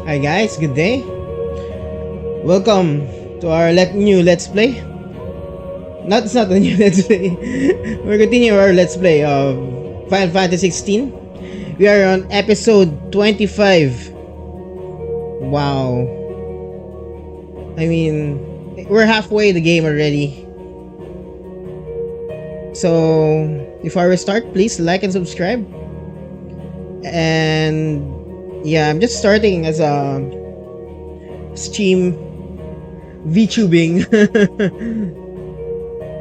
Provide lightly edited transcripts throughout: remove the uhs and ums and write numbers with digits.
Hi guys, good day. Welcome to our new Let's Play. It's not a new Let's Play. We're continuing our Let's Play of Final Fantasy XVI. We are on episode 25. Wow. I mean, we're halfway the game already. So, before we start, please like and subscribe. And yeah, I'm just starting as a stream VTubing.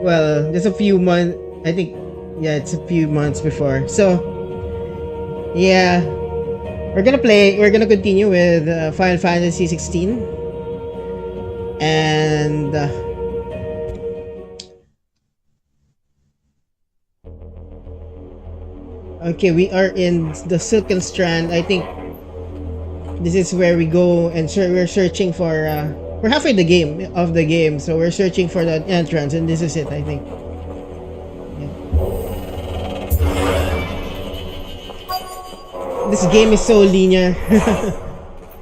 Well, just a few months. I think, yeah, it's a few months before. So, yeah, we're gonna continue with Final Fantasy XVI, and okay, we are in the Silken Strand. I think this is where we go, and we're searching for. We're halfway the game, so we're searching for the entrance, and this is it, I think. Yeah. This game is so linear.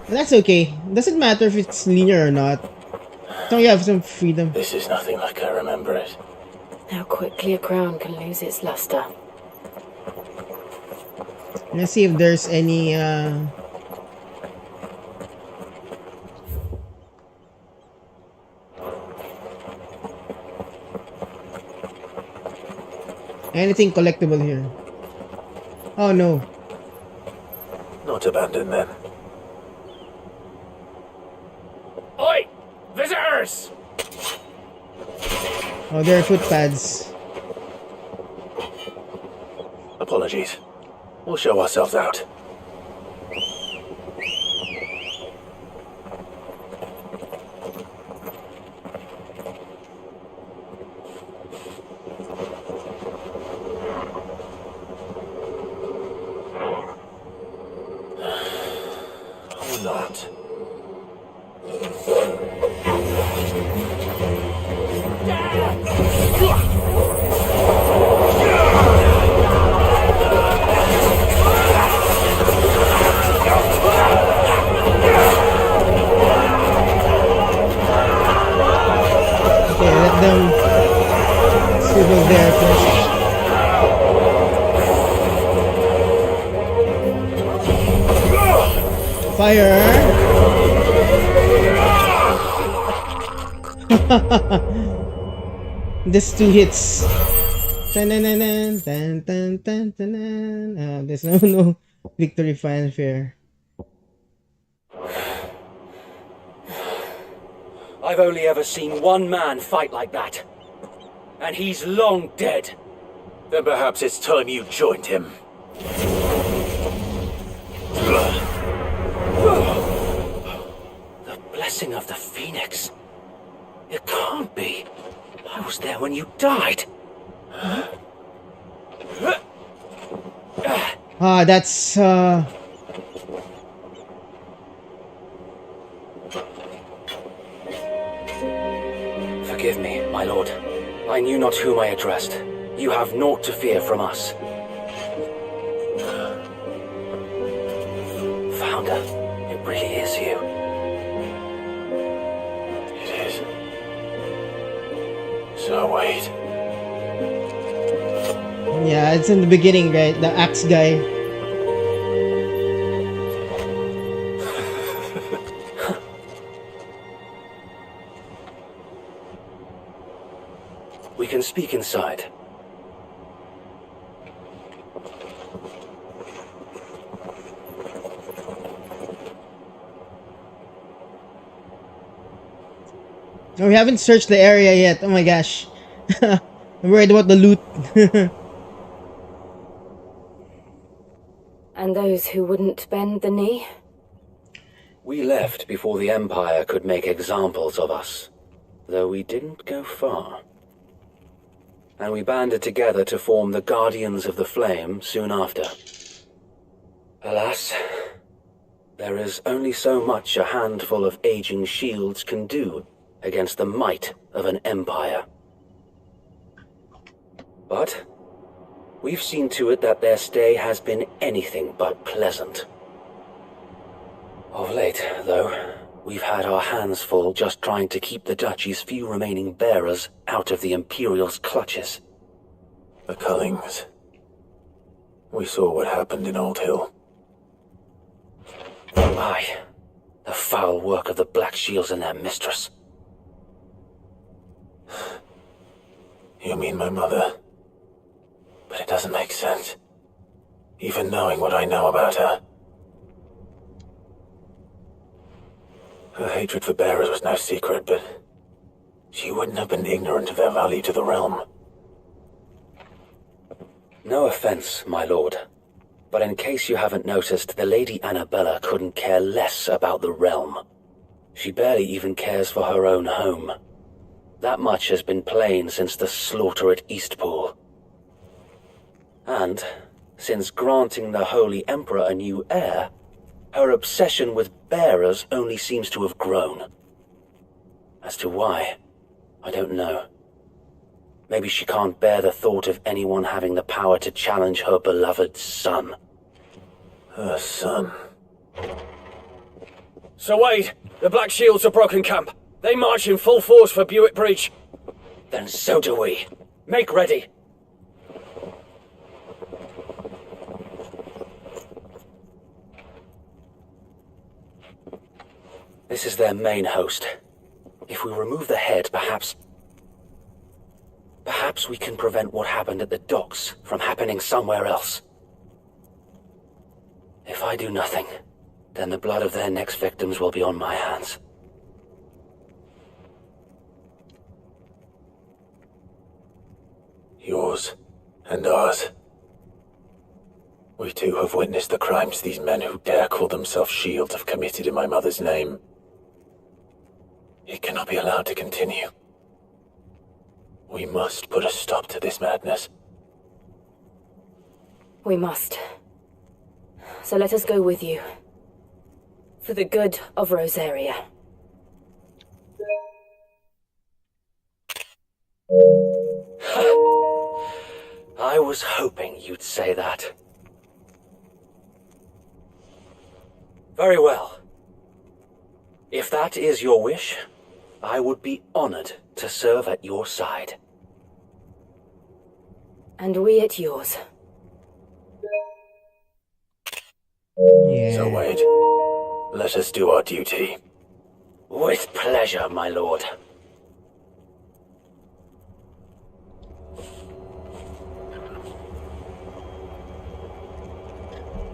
That's okay. Doesn't matter if it's linear or not. So you have some freedom. This is nothing like I remember it. How quickly a crown can lose its luster. Let's see if there's any anything collectible here. Oh no. Not abandoned then. Oi! Visitors! Oh, there are footpads. Apologies. We'll show ourselves out. Or not. Okay, let them swivel there first. Fire! This 2 hits. There's no victory fanfare. I've only ever seen one man fight like that. And he's long dead. Then perhaps it's time you joined him. The blessing of the Phoenix. It can't be. I was there when you died. That's Forgive me, my lord. I knew not whom I addressed. You have naught to fear from us. Founder, it really is you. It is. So wait. yeah, it's in the beginning, right? The axe guy. We can speak inside. Oh, we haven't searched the area yet. Oh my gosh. I'm worried about the loot. And those who wouldn't bend the knee? We left before the Empire could make examples of us, though we didn't go far. And we banded together to form the Guardians of the Flame soon after. Alas, there is only so much a handful of aging shields can do against the might of an empire. But we've seen to it that their stay has been anything but pleasant. Of late, though, we've had our hands full just trying to keep the Duchy's few remaining bearers out of the Imperial's clutches. The Cullings. We saw what happened in Old Hill. Aye, the foul work of the Black Shields and their mistress. You mean my mother? But it doesn't make sense. Even knowing what I know about her. Her hatred for bearers was no secret, but she wouldn't have been ignorant of their value to the realm. No offense, my lord, but in case you haven't noticed, the Lady Annabella couldn't care less about the realm. She barely even cares for her own home. That much has been plain since the slaughter at Eastpool. And, since granting the Holy Emperor a new heir, her obsession with bearers only seems to have grown. As to why, I don't know. Maybe she can't bear the thought of anyone having the power to challenge her beloved son. Her son. Sir Wade, the Black Shields have broken camp. They march in full force for Buick Bridge. Then so do we. Make ready. This is their main host. If we remove the head, perhaps we can prevent what happened at the docks from happening somewhere else. If I do nothing, then the blood of their next victims will be on my hands. Yours and ours. We too have witnessed the crimes these men who dare call themselves shields have committed in my mother's name. It cannot be allowed to continue. We must put a stop to this madness. We must. So let us go with you. For the good of Rosaria. I was hoping you'd say that. Very well. If that is your wish, I would be honored to serve at your side. And we at yours. Yeah. So Wade, let us do our duty. With pleasure, my lord.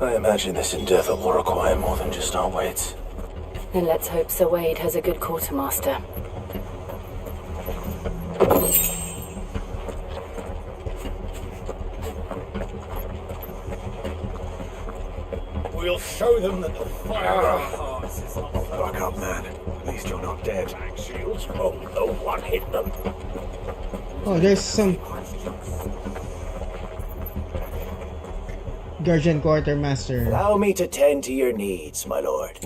I imagine this endeavor will require more than just our wits. Then let's hope Sir Wade has a good quartermaster. We'll show them that the fire of our hearts is not Buck up, man. At least you're not dead. Black Shields. Oh, no one hit them. Oh, there's some Guardian Quartermaster. Allow me to tend to your needs, my lord.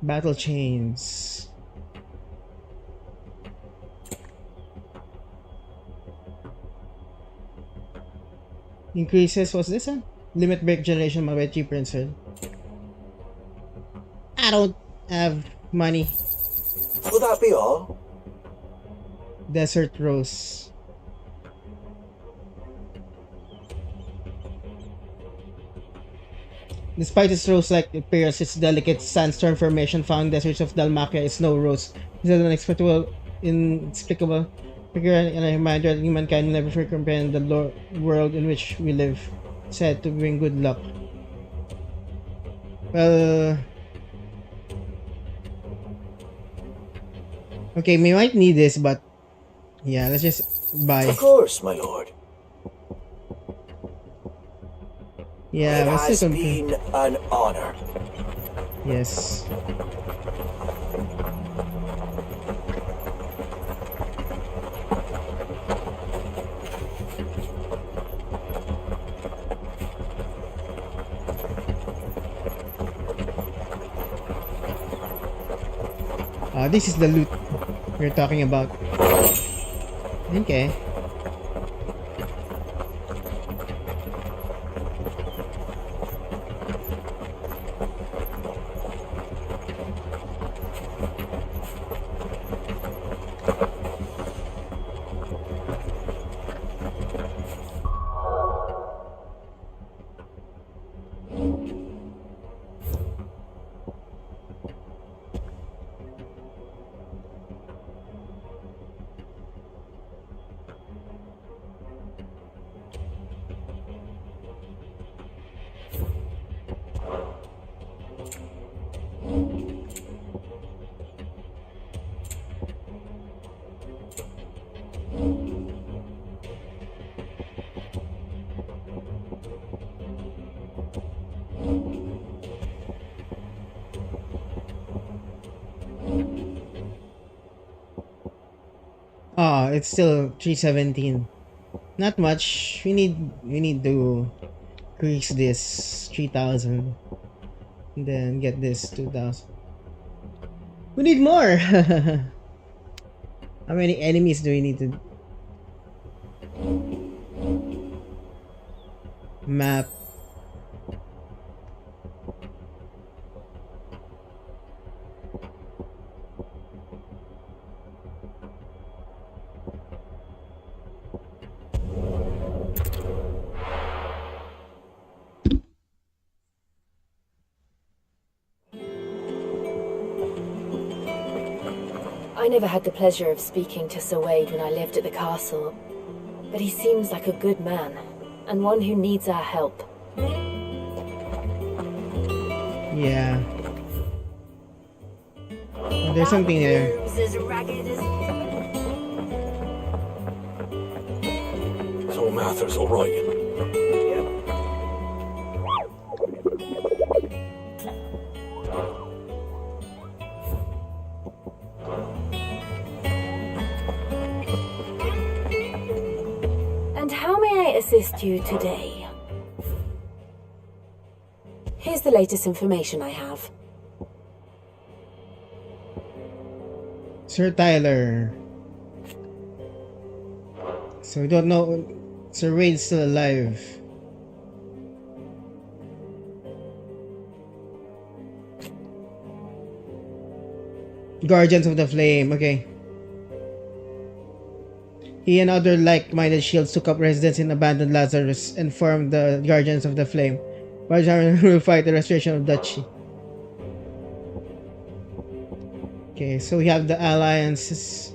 Battle chains. Increases, what's this one? Limit break generation by 3%. I don't have money. Will that be all? Desert Rose. Despite its rose-like appearance, its delicate sandstorm formation found in deserts of Dalmacia is no rose. This is an inexplicable figure and a reminder that humankind will never fully comprehend the world in which we live, said to bring good luck. Well, okay, we might need this, but yeah, let's just buy. Of course, my lord. Yeah, It let's has do been an honor. Yes. This is the loot we're talking about. Okay. Oh, it's still 317. Not much. We need to increase this 3000. And then get this 2000. We need more. How many enemies do we need to map? I never had the pleasure of speaking to Sir Wade when I lived at the castle, but he seems like a good man, and one who needs our help. Yeah. Oh, there's something there. So Mather's all right. And how may I assist you today? Here's the latest information I have. Sir Tyler. So we don't know. Sir Wade's still alive. Guardians of the Flame. Okay. He and other like-minded shields took up residence in abandoned Lazarus and formed the Guardians of the Flame. Guardians will fight the restoration of Duchy. Okay, so we have the alliances.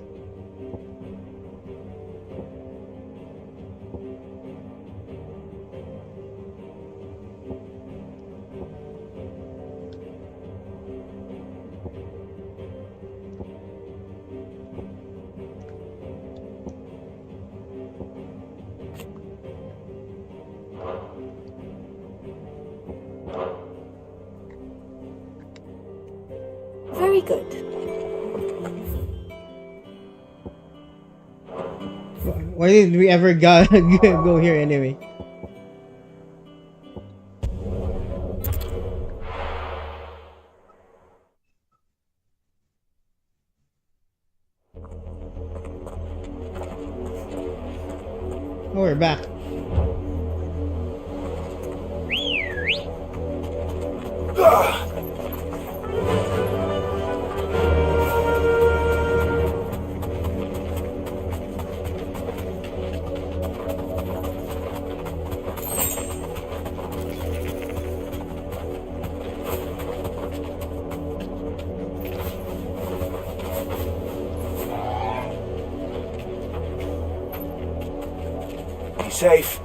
Very good. Why did we ever go here anyway? Oh, we're back. Be safe.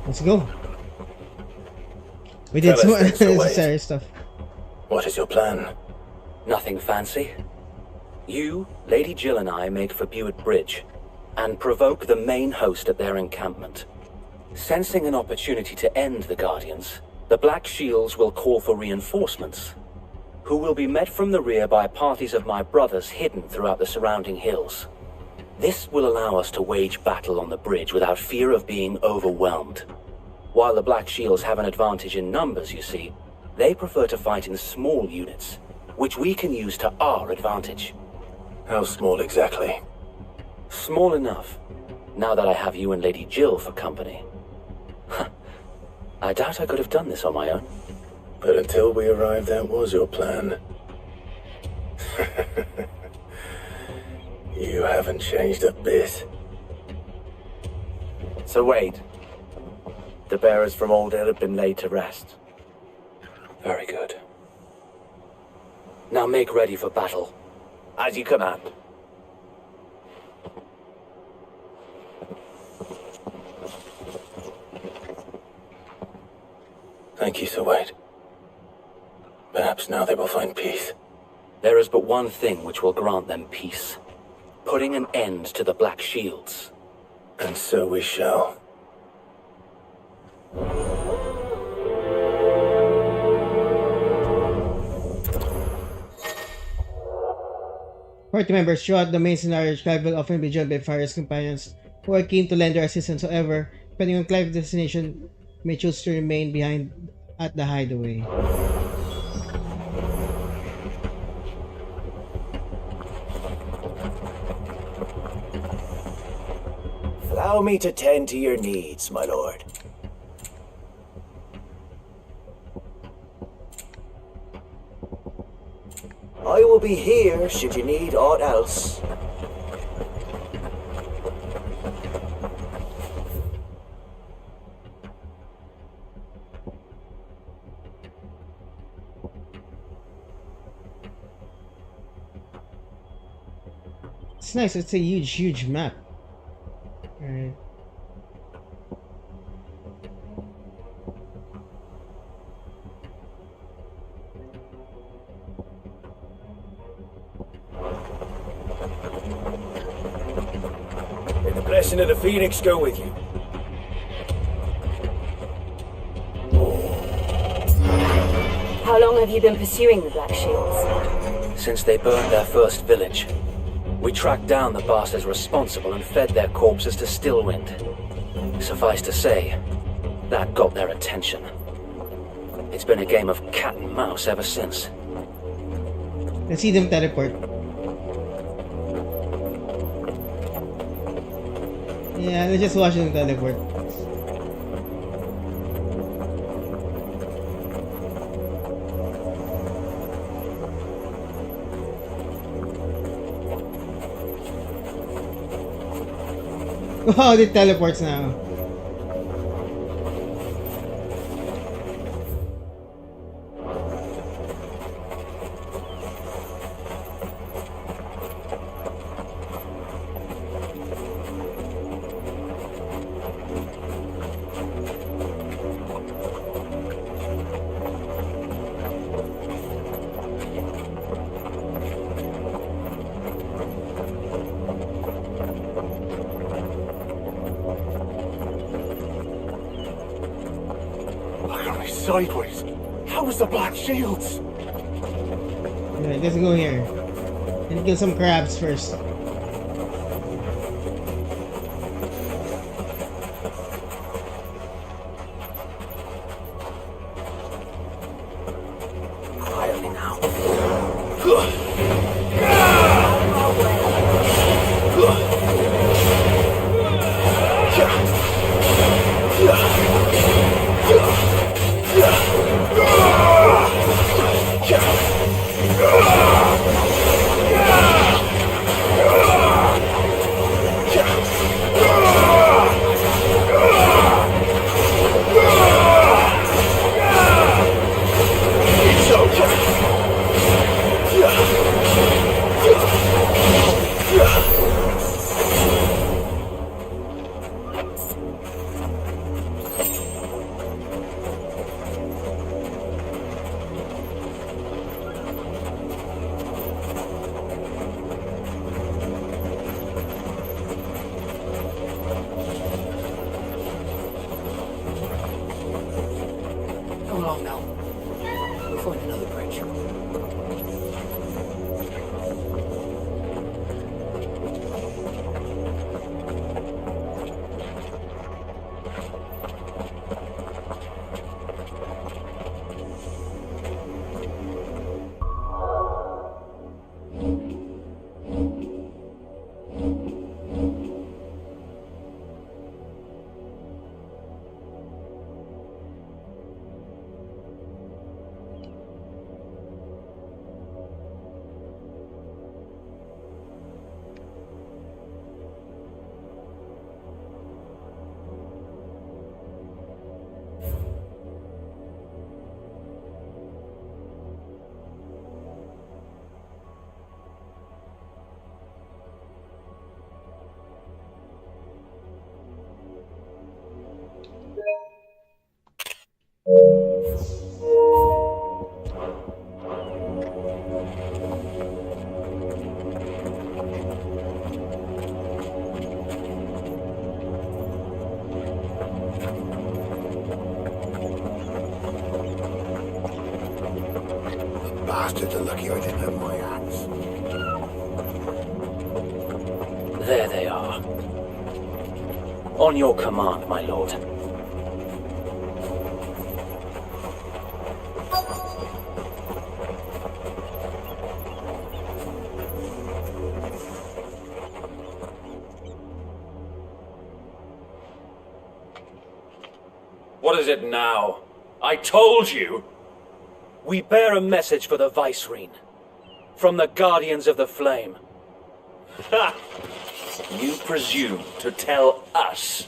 Let's go. We did Tell some us then, Sir Wade. unnecessary stuff. What is your plan? Nothing fancy. You, Lady Jill and I make for Buett Bridge and provoke the main host at their encampment. Sensing an opportunity to end the Guardians, the Black Shields will call for reinforcements, who will be met from the rear by parties of my brothers hidden throughout the surrounding hills. This will allow us to wage battle on the bridge without fear of being overwhelmed. While the Black Shields have an advantage in numbers, you see, they prefer to fight in small units, which we can use to our advantage. How small exactly? Small enough, now that I have you and Lady Jill for company. I doubt I could have done this on my own. But until we arrived, that was your plan. You haven't changed a bit. So Wade, the bearers from Old Hill have been laid to rest. Very good. Now make ready for battle, as you command. Thank you, Sir Wade. Perhaps now they will find peace. There is but one thing which will grant them peace. Putting an end to the Black Shields. And so we shall. Party members throughout the main scenario, Clive will often be joined by various companions who are keen to lend their assistance. However, depending on Clive's destination, may choose to remain behind at the hideaway. Allow me to tend to your needs, my lord. I will be here should you need aught else. It's nice, it's a huge map. Alright. May the blessing of the Phoenix go with you. How long have you been pursuing the Black Shields? Since they burned their first village. We tracked down the bastards responsible and fed their corpses to Stillwind. Suffice to say, that got their attention. It's been a game of cat and mouse ever since. Let's see them teleport. Yeah, let's just watch them teleport. Oh, it teleports now. Sideways. How was the Black Shields? Alright, let's go here. And kill some crabs first. Quietly now. Come along now. We'll find another bridge. bastards are lucky I didn't have my axe. There they are. On your command, my lord. What is it now? I told you! We bear a message for the Vicereine. From the Guardians of the Flame. Ha! You presume to tell us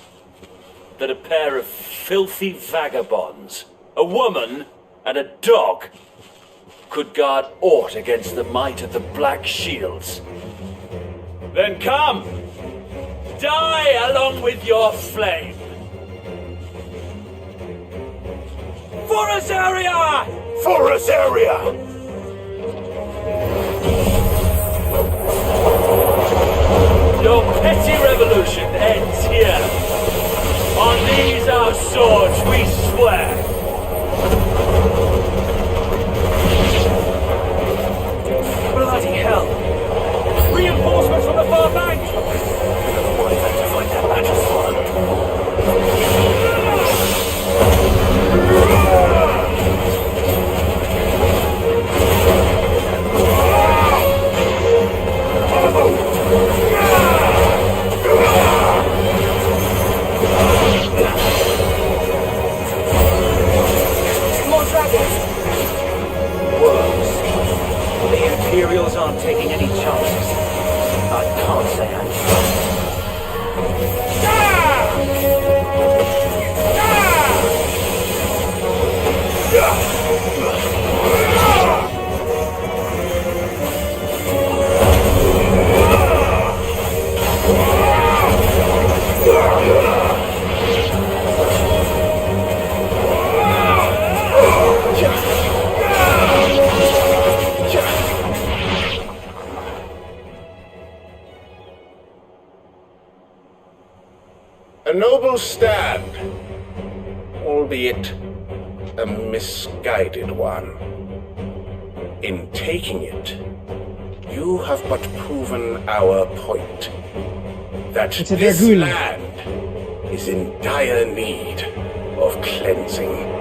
that a pair of filthy vagabonds, a woman and a dog, could guard aught against the might of the Black Shields? Then come! Die along with your flame! For Azaria! For Azaria! Your petty revolution ends here. On these our swords we swear. Bloody hell! Reinforcements from the far bank! Otherwise, I have to find that battle swan. More dragons! Worms. The Imperials aren't taking any chances. I can't say I'm sure. A noble stand, albeit a misguided one. In taking it, you have but proven our point. That It's a this dragoon. land is in dire need of cleansing.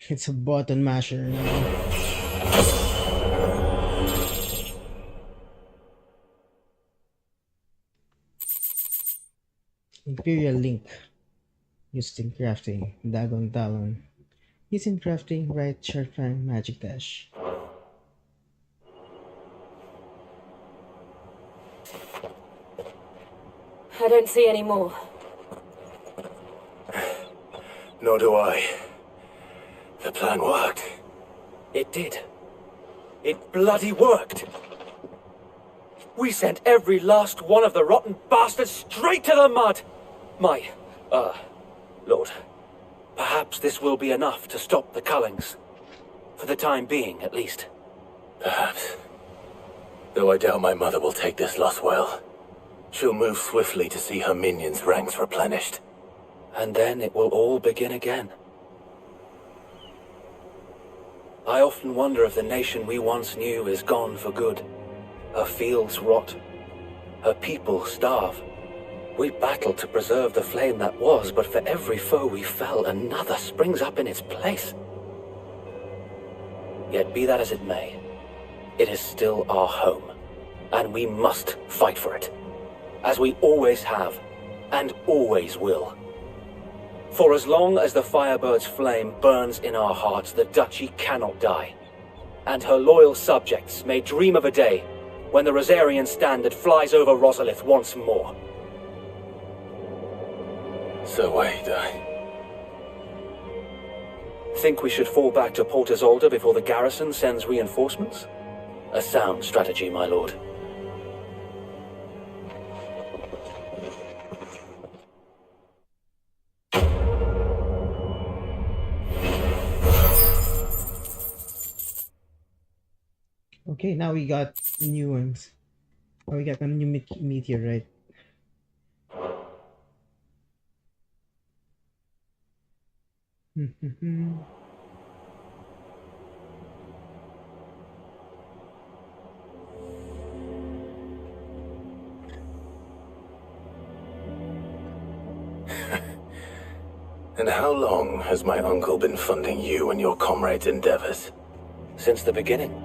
It's a button masher now. Imperial Link. Used in crafting. Dagon Talon. Used in crafting. Right. Sharp Fang. Magic Dash. I don't see any more. Nor do I. The plan worked. It did. It bloody worked. We sent every last one of the rotten bastards straight to the mud. Lord, perhaps this will be enough to stop the Cullings. For the time being, at least. Perhaps. Though I doubt my mother will take this loss well. She'll move swiftly to see her minions' ranks replenished. And then it will all begin again. I often wonder if the nation we once knew is gone for good. Her fields rot. Her people starve. We battled to preserve the flame that was, but for every foe we fell, another springs up in its place. Yet be that as it may, it is still our home, and we must fight for it, as we always have, and always will. For as long as the Firebird's flame burns in our hearts, the Duchy cannot die, and her loyal subjects may dream of a day when the Rosarian standard flies over Rosalith once more. So wait, Think we should fall back to Port Isolde before the garrison sends reinforcements? A sound strategy, my lord. Okay, now we got new ones. Oh, we got a new meteorite. And how long has my uncle been funding you and your comrades' endeavors? Since the beginning.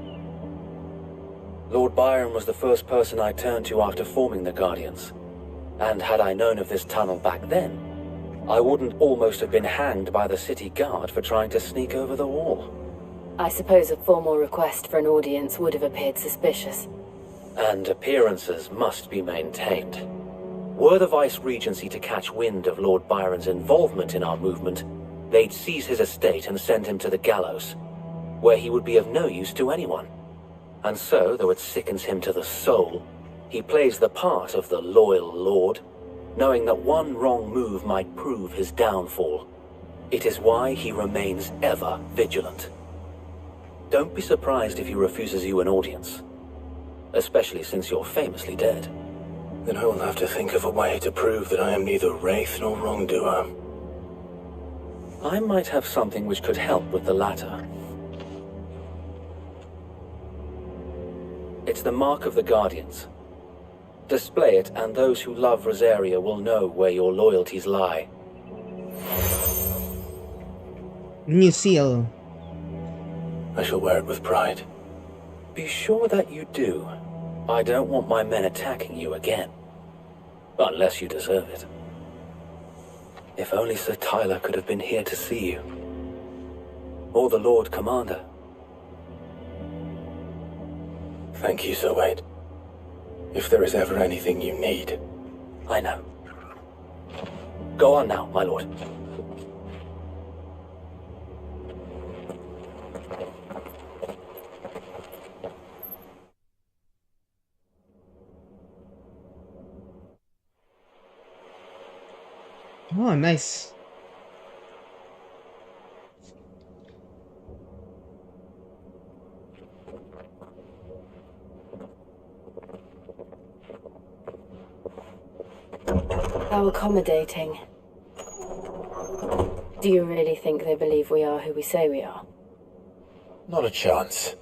Lord Byron was the first person I turned to after forming the Guardians. And had I known of this tunnel back then, I wouldn't almost have been hanged by the city guard for trying to sneak over the wall. I suppose a formal request for an audience would have appeared suspicious. And appearances must be maintained. Were the Vice-Regency to catch wind of Lord Byron's involvement in our movement, they'd seize his estate and send him to the gallows, where he would be of no use to anyone. And so, though it sickens him to the soul, he plays the part of the loyal lord, knowing that one wrong move might prove his downfall. It is why he remains ever vigilant. Don't be surprised if he refuses you an audience, especially since you're famously dead. Then I will have to think of a way to prove that I am neither wraith nor wrongdoer. I might have something which could help with the latter. It's the mark of the Guardians. Display it, and those who love Rosaria will know where your loyalties lie. New seal. I shall wear it with pride. Be sure that you do. I don't want my men attacking you again. Unless you deserve it. If only Sir Tyler could have been here to see you. Or the Lord Commander. Thank you, Sir Wade. If there is ever anything you need. I know. Go on now, my lord. Oh, nice. How accommodating. Do you really think they believe we are who we say we are? Not a chance.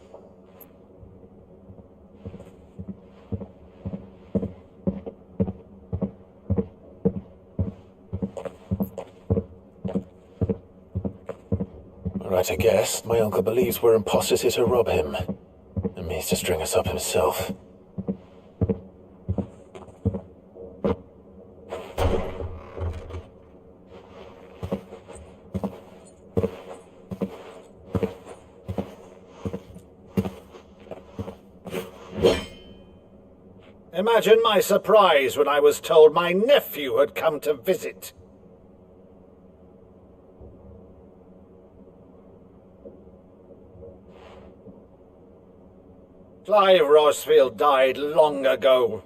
Right, I guess. My uncle believes we're imposters here to rob him. And means to string us up himself. Imagine my surprise when I was told my nephew had come to visit. Clive Rosfield died long ago.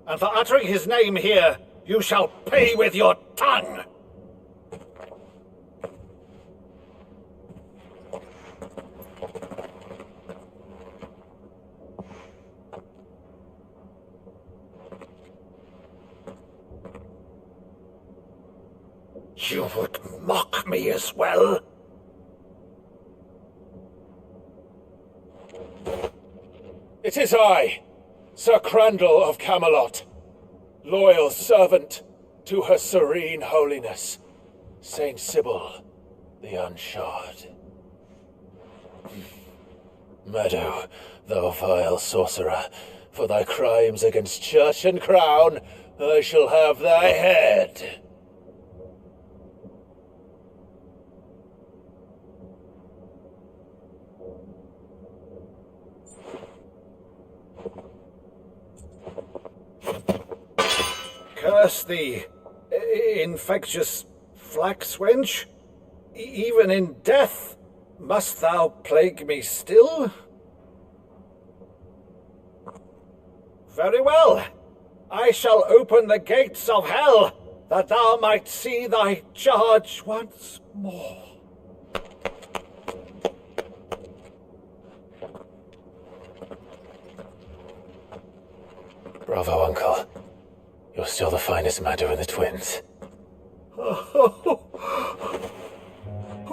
And for uttering his name here, you shall pay with your tongue! You would mock me as well? It is I, Sir Crandall of Camelot, loyal servant to Her Serene Holiness, Saint Sybil the Unshod. Meadow, thou vile sorcerer, for thy crimes against church and crown, I shall have thy head. Curse thee, infectious flax wench. Even in death, must thou plague me still? Very well. I shall open the gates of hell, that thou might see thy charge once more. Bravo, Uncle. You're still the finest Meadow in the twins. Oh,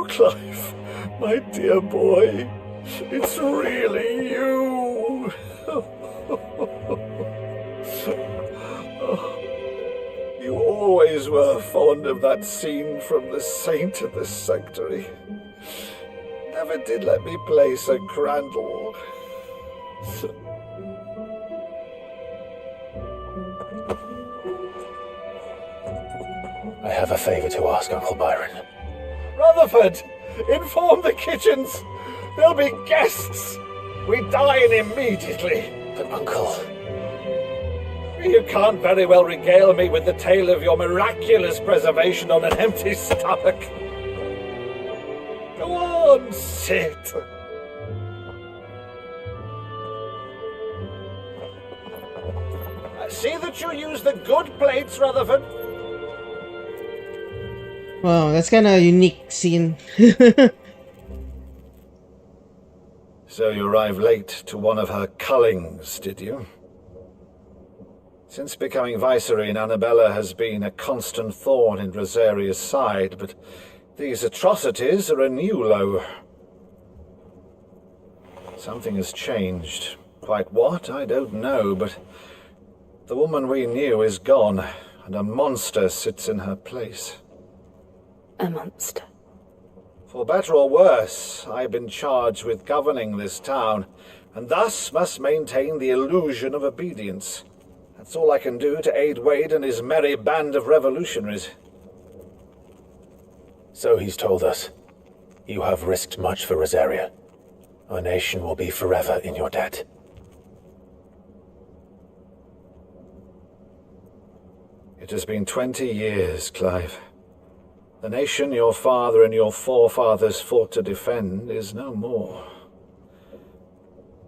Clive, my dear boy, it's really you. You always were fond of that scene from The Saint of the Sanctuary. Never did let me play Sir Crandall. I have a favor to ask, Uncle Byron. Rutherford, inform the kitchens. There'll be guests. We dine immediately. But, Uncle... You can't very well regale me with the tale of your miraculous preservation on an empty stomach. Go on, sit. See that you use the good plates, Rutherford. Wow, that's kind of a unique scene. So you arrived late to one of her cullings, did you? Since becoming Vicereine, Annabella has been a constant thorn in Rosaria's side, but these atrocities are a new low. Something has changed. Quite what, I don't know, but the woman we knew is gone, and a monster sits in her place. A monster. For better or worse, I've been charged with governing this town, and thus must maintain the illusion of obedience. That's all I can do to aid Wade and his merry band of revolutionaries. So he's told us. You have risked much for Rosaria. Our nation will be forever in your debt. It has been 20 years, Clive. The nation your father and your forefathers fought to defend is no more.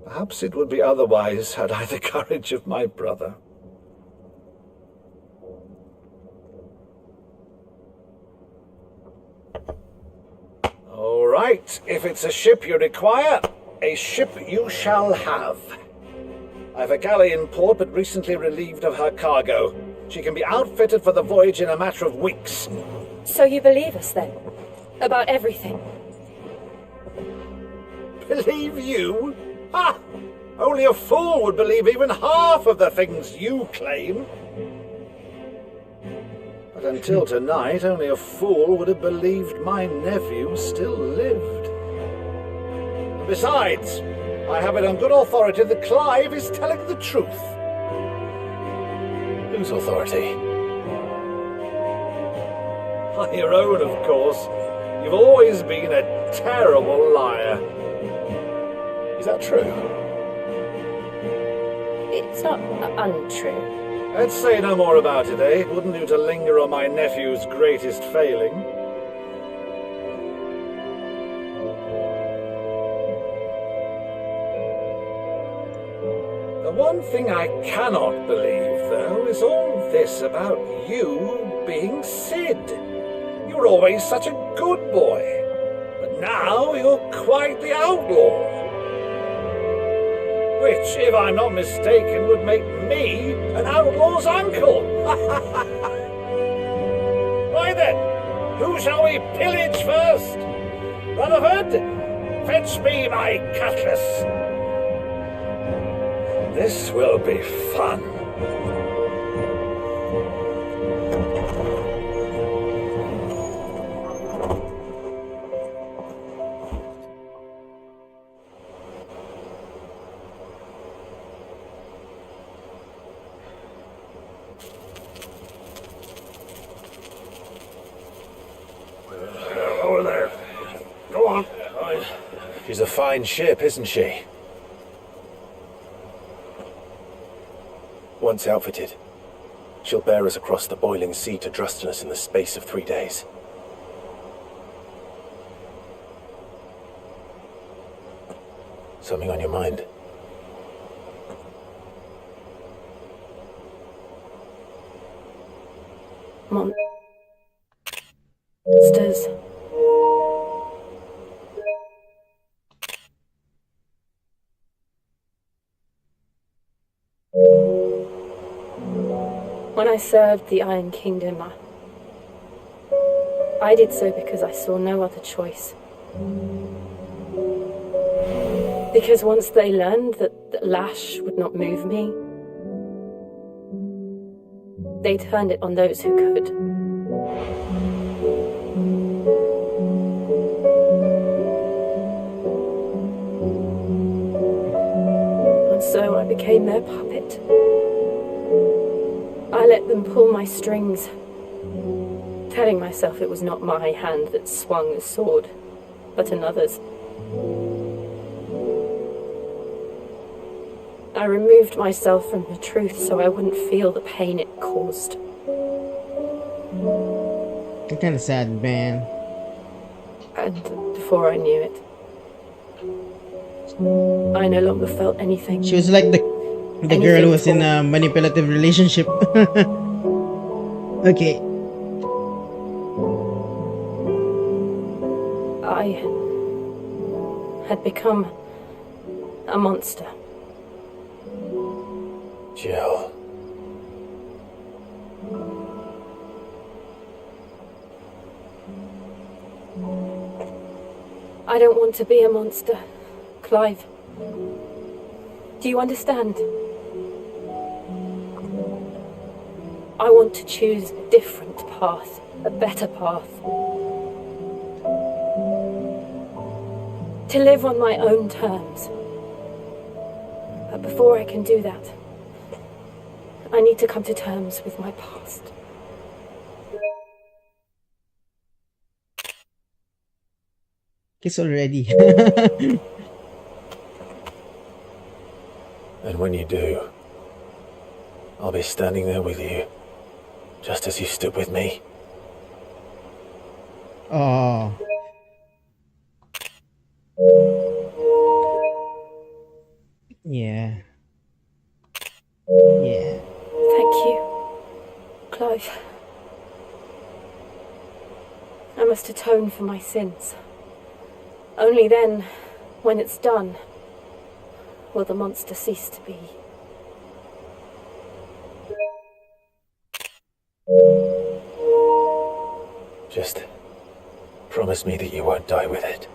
Perhaps it would be otherwise had I the courage of my brother. All right, if it's a ship you require, a ship you shall have. I've a galley in port, but recently relieved of her cargo. She can be outfitted for the voyage in a matter of weeks. So you believe us then? About everything? Believe you? Ha! Only a fool would believe even half of the things you claim. But until tonight, only a fool would have believed my nephew still lived. And besides, I have it on good authority that Clive is telling the truth. Whose authority? On your own, of course. You've always been a terrible liar. Is that true? It's not untrue. Let's say no more about it, eh? It wouldn't do to linger on my nephew's greatest failing. The one thing I cannot believe, though, is all this about you being Sid. You were always such a good boy, but now you're quite the outlaw. Which, if I'm not mistaken, would make me an outlaw's uncle. Why then, who shall we pillage first? Rutherford, fetch me my cutlass. This will be fun. Over there. Go on. She's a fine ship, isn't she? Once outfitted, she'll bear us across the boiling sea to Drustinus in the space of 3 days. Something on your mind? Monsters. When I served the Iron Kingdom, I did so because I saw no other choice. Because once they learned that Lash would not move me, they turned it on those who could. And so I became their puppet. I let them pull my strings, telling myself it was not my hand that swung the sword, but another's. I removed myself from the truth so I wouldn't feel the pain it caused. You're kind of sad, man. And before I knew it, I no longer felt anything. She was like the girl who was in a manipulative relationship. Okay. I had become a monster. Jill. I don't want to be a monster, Clive. Do you understand? I want to choose a different path, a better path. To live on my own terms. But before I can do that, I need to come to terms with my past. Kiss already. And when you do, I'll be standing there with you, just as you stood with me. Oh. Yeah. Yeah. Thank you, Clive. I must atone for my sins. Only then, when it's done, will the monster cease to be. Just promise me that you won't die with it.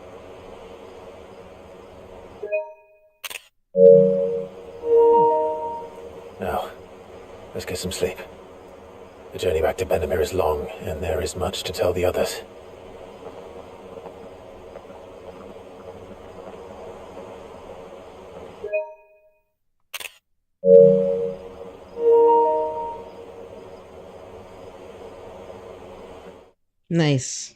Now, let's get some sleep. The journey back to Benamir is long, and there is much to tell the others. Nice.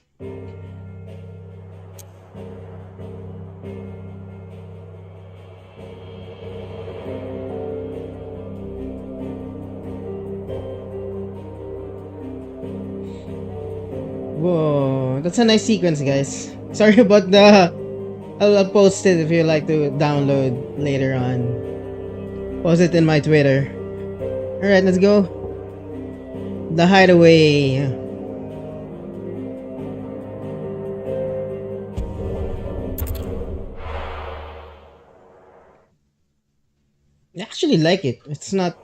that's a nice sequence, guys. Sorry about the... I'll post it if you like to download later on. Post it in my Twitter. Alright, let's go. The Hideaway. I actually like it. It's not...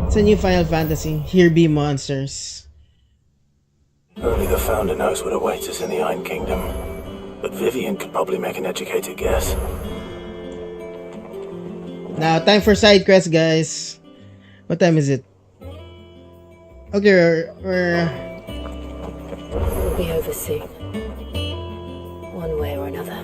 It's a new Final Fantasy. Here be monsters. Only the Founder knows what awaits us in the Iron Kingdom. But Vivian could probably make an educated guess. Now, time for side quest, guys. What time is it? Okay, we're We'll be over soon. One way or another.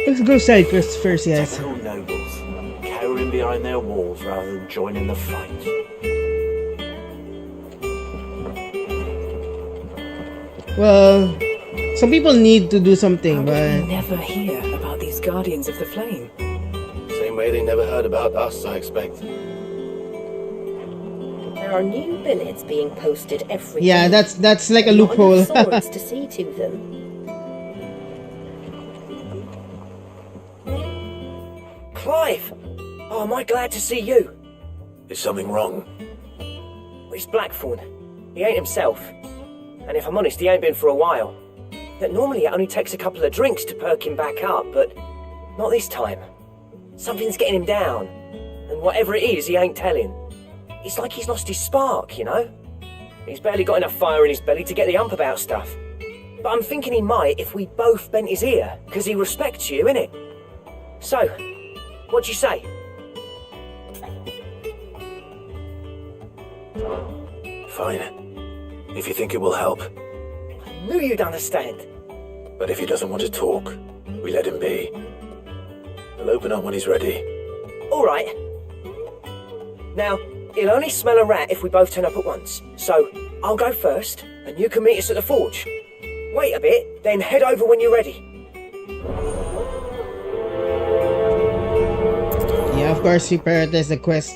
Let's go side quest first, guys. Typical nobles, cowering behind their walls rather than joining the fight. Well, some people need to do something, How did but we never hear about these Guardians of the Flame? Same way they never heard about us, I expect. There are new billets being posted every yeah, day. that's like a Not loophole. enough swords to see to them. Clive! Oh, am I glad to see you? Is something wrong? Well, it's Blackthorn. He ain't himself. And if I'm honest, he ain't been for a while. That normally it only takes a couple of drinks to perk him back up, but not this time. Something's getting him down. And whatever it is, he ain't telling. It's like he's lost his spark, you know? He's barely got enough fire in his belly to get the ump about stuff. But I'm thinking he might if we both bent his ear, because he respects you, innit? So, what do you say? Fine. If you think it will help. I knew you'd understand. But if he doesn't want to talk, we let him be. He'll open up when he's ready. All right. Now, he'll only smell a rat if we both turn up at once. So, I'll go first, and you can meet us at the forge. Wait a bit, then head over when you're ready. Yeah, of course we prioritize the quest,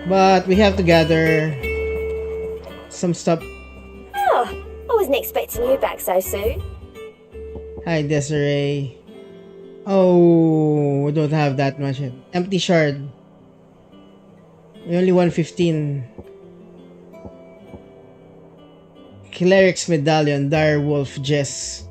but we have to gather some stuff. Oh, I wasn't expecting you back so soon. Hi, Desiree. Oh, we don't have that much. Empty shard. We only 115. Cleric's medallion, Dire Wolf Jess.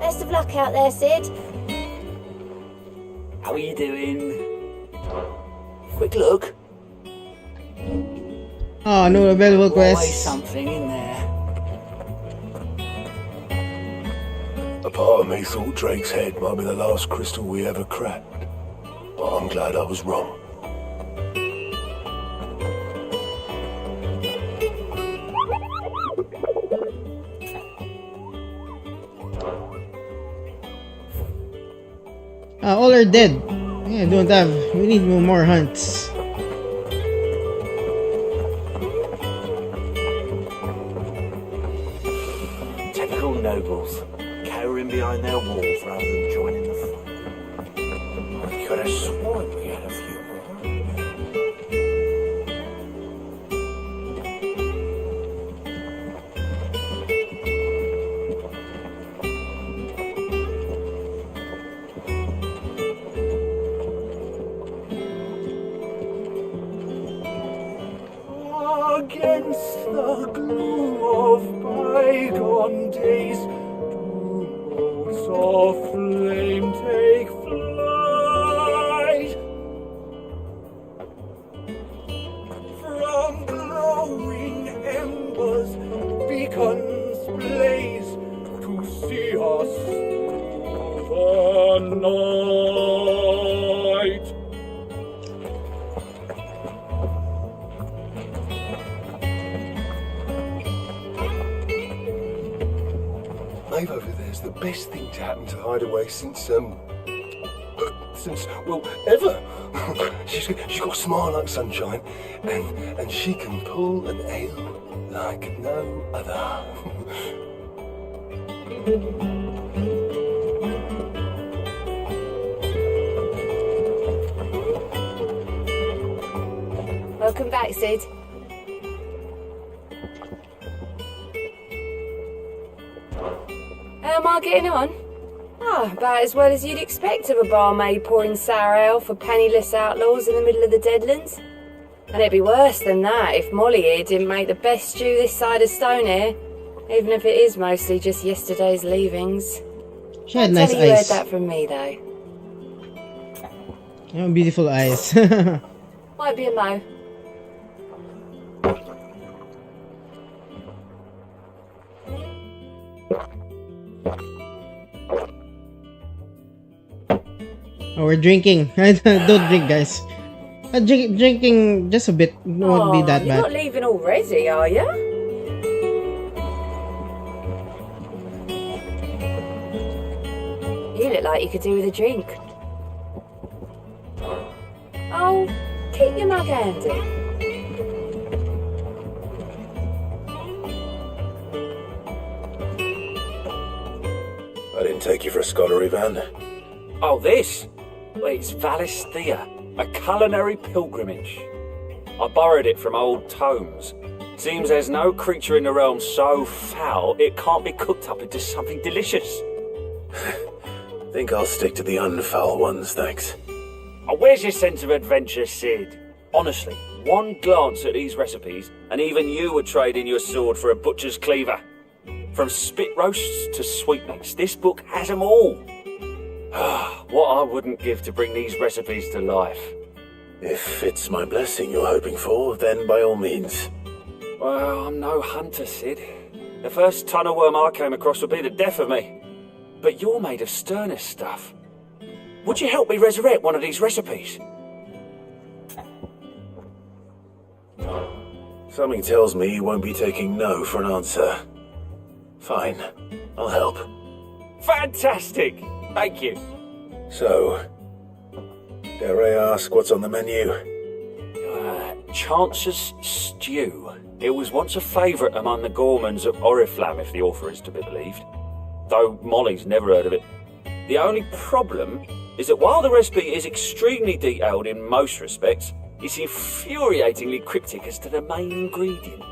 Best of luck out there, Sid. How are you doing? Quick look. Oh, no available Always quests. something in there. A part of me thought Drake's head might be the last crystal we ever cracked. But I'm glad I was wrong. All are dead. Yeah, don't have. We need more hunts. Typical nobles, cowering behind their walls rather than joining the fight. I could have sworn we had a few more. Against the gloom of bygone days, two bolts of flame take flight From glowing embers, beacons blaze to see us through the night. Maeve over there's the best thing to happen to Hideaway since well, ever. she's got a smile like sunshine, and she can pull an ale like no other. Welcome back, Sid. How am I getting on? About as well as you'd expect of a barmaid pouring sour ale for penniless outlaws in the middle of the Deadlands. And it'd be worse than that if Molly here didn't make the best stew this side of Stonehair, even if it is mostly just yesterday's leavings. She had nice you heard eyes. that from me, though. Oh, beautiful eyes. Might be a mo. Oh, we're drinking. Don't drink, guys. Drinking just a bit won't be that You're bad. not leaving already, are you? You look like you could do with a drink. Oh, keep your mug handy. I didn't take you for a scholarly van. Oh, this? Well, it's Valisthea, a culinary pilgrimage. I borrowed it from old tomes. Seems there's no creature in the realm so foul it can't be cooked up into something delicious. Think I'll stick to the unfoul ones, thanks. Oh, where's your sense of adventure, Sid? Honestly, one glance at these recipes, and even you would trade in your sword for a butcher's cleaver. From spit roasts to sweetmeats, this book has them all. What I wouldn't give to bring these recipes to life. If it's my blessing you're hoping for, then by all means. Well, I'm no hunter, Sid. The first tunnel worm I came across would be the death of me. But you're made of sterner stuff. Would you help me resurrect one of these recipes? Something tells me you won't be taking no for an answer. Fine, I'll help. Fantastic! Thank you. So, dare I ask what's on the menu? Chance's Stew. It was once a favourite among the gourmands of Oriflamme, if the author is to be believed. Though Molly's never heard of it. The only problem is that while the recipe is extremely detailed in most respects, it's infuriatingly cryptic as to the main ingredient.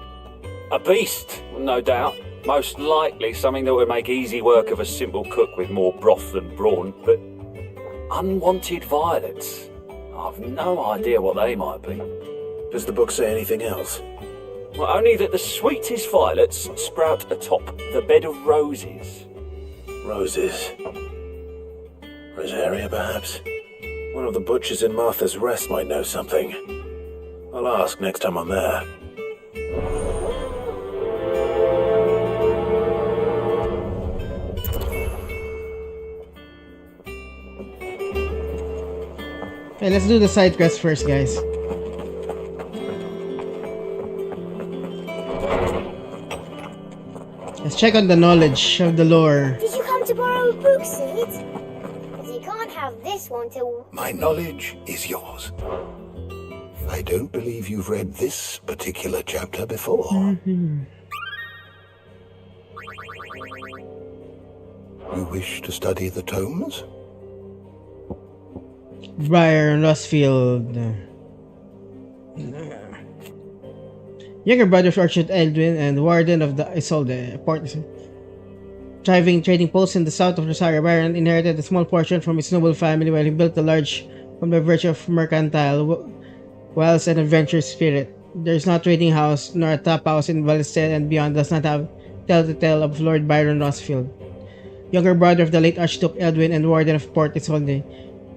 A beast, no doubt. Most likely something that would make easy work of a simple cook with more broth than brawn, but unwanted violets. I've no idea what they might be. Does the book say anything else? Well, only that the sweetest violets sprout atop the bed of roses. Roses. Rosaria, perhaps? One of the butchers in Martha's Rest might know something. I'll ask next time I'm there. Okay, let's do the side quest first, guys. Let's check on the knowledge of the lore. Did you come to borrow a book, Sid? Because you can't have this one till... My knowledge is yours. I don't believe you've read this particular chapter before. You wish to study the tomes? Briar Rosfield. Younger brother of Archduke Edwin and warden of the Isolde port. Thriving trading post in the south of Rosaria, Byron inherited a small portion from his noble family while he built a large one by virtue of mercantile wealth and adventurous spirit. There is no trading house nor a tap house in Valisthea and beyond does not have tell the tale of Lord Byron Rosfield. younger brother of the late Archduke Edwin and warden of Port Isolde.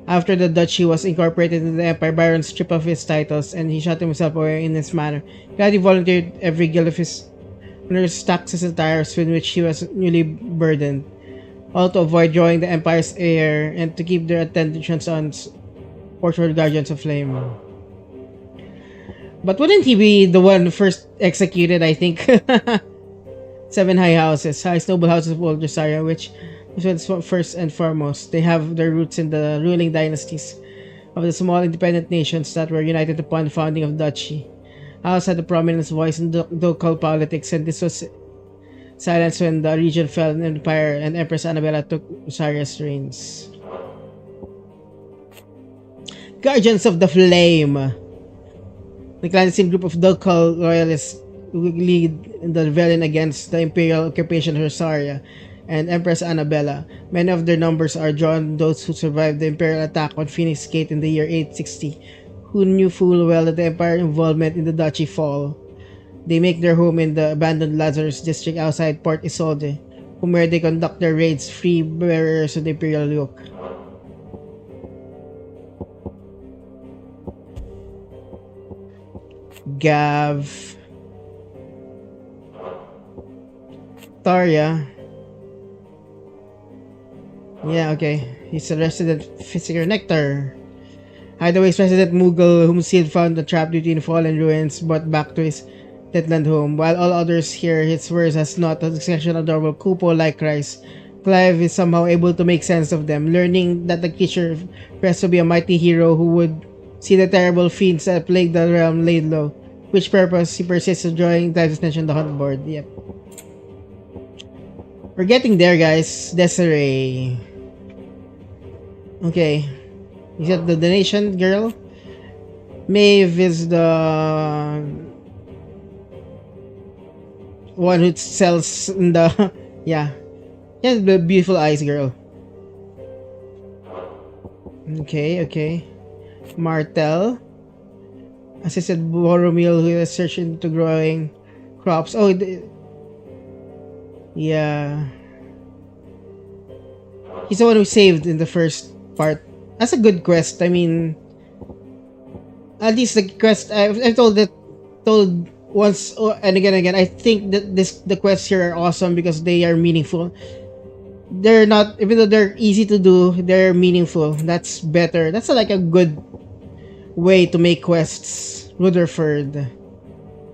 After the duchy was incorporated into the empire, Byron stripped off his titles and he shut himself away in this manner. Gladly volunteered every guild of his owners' taxes and tires with which he was newly burdened, all to avoid drawing the empire's heir and to keep their attentions on Portugal Guardians of Flame. But wouldn't he be the one first executed, I think? 7 high houses, highest noble houses of old Rosaria, which is first and foremost. They have their roots in the ruling dynasties of the small independent nations that were united upon the founding of duchy. House had a prominent voice in local politics, and this was silenced when the region fell in empire and Empress Annabella took Rosaria's reigns. Guardians of the Flame. The clandestine group of local royalists who lead in the rebellion against the imperial occupation of Rosaria and Empress Annabella. Many of their numbers are drawn those who survived the imperial attack on Phoenix Gate in the year 860, who knew full well that the empire's involvement in the duchy fall. They make their home in the abandoned Lazarus district outside Port Isolde, where they conduct their raids, free bearers of the imperial yoke. Gav, Tarja. Yeah, okay. He's a resident Fisiker. Nectar. Hideaway's President Mughal, whom Sid found trapped between fallen ruins, brought back to his deadland home. While all others hear his words as not an exception adorable Kupo like Christ, Clive is somehow able to make sense of them, learning that the creature pressed to be a mighty hero who would see the terrible fiends that plague the realm laid low, which purpose he persists in drawing Clive's attention to the hunt board. Yep. We're getting there, guys. Desiree. Okay. Is that the donation girl? Maeve is the one who sells in the yeah. Yeah, the beautiful eyes girl. Okay. Martel. Assisted Boromir, who is searching into growing crops. Oh, yeah. He's the one who saved in the first part. That's a good quest. I mean, at least the quest I've told once and again. I think that the quests here are awesome because they are meaningful. They're not, even though they're easy to do, they're meaningful. That's better. That's like a good way to make quests. Rutherford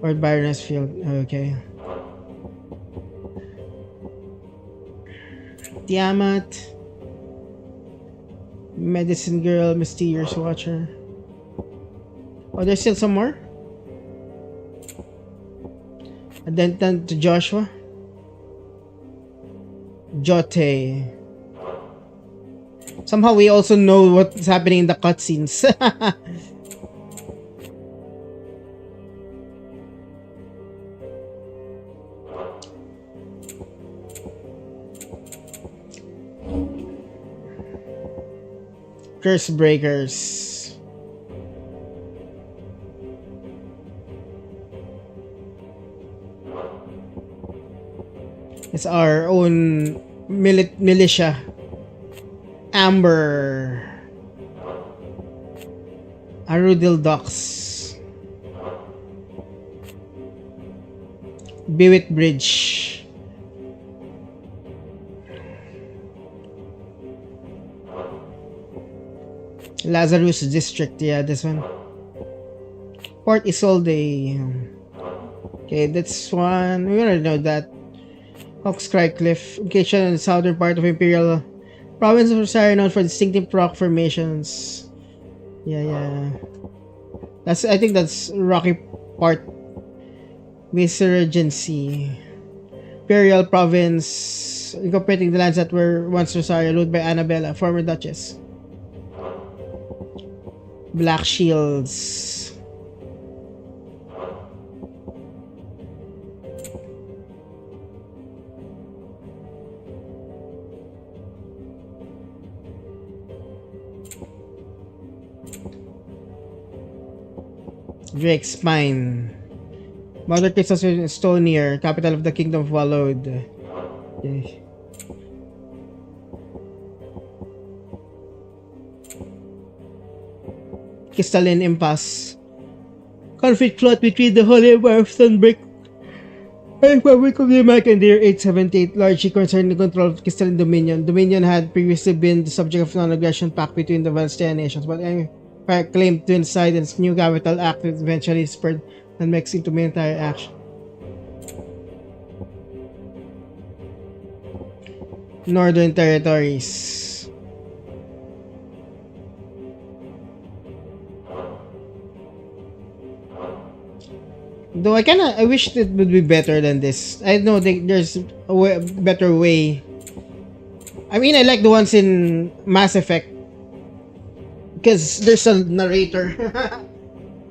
or Baroness Field. Okay. Tiamat. Medicine Girl, Mysterious Watcher. Oh, there's still some more? And then to Joshua. Jote. Somehow we also know what's happening in the cutscenes. Curse Breakers. It's our own militia. Amber. Arudil Docks. Bewitt Bridge. Lazarus District, yeah, this one. Port Isolde. Okay, that's one. We already know that. Hawkscry Cliff, location in the southern part of Imperial Province of Rosaria, known for distinctive rock formations. Yeah. I think that's rocky part. Resurgency. Imperial Province, incorporating the lands that were once Rosaria, ruled by Annabella, former Duchess. Black Shields. Drake's Spine. Mother Crystal Stonier, capital of the Kingdom of Walod. Okay. crystalline impasse. Conflict fought between the Holy Empire of Sunbreak and Republic of the Mike in the year 878, largely concerned the control of crystalline dominion. Dominion had previously been the subject of non-aggression pact between the Valstean nations, but Empire claimed to incite its new capital act that eventually spurred and mixed into military action. Northern Territories. Though I wish it would be better than this. I know there's a better way. I mean, I like the ones in Mass Effect because there's a narrator.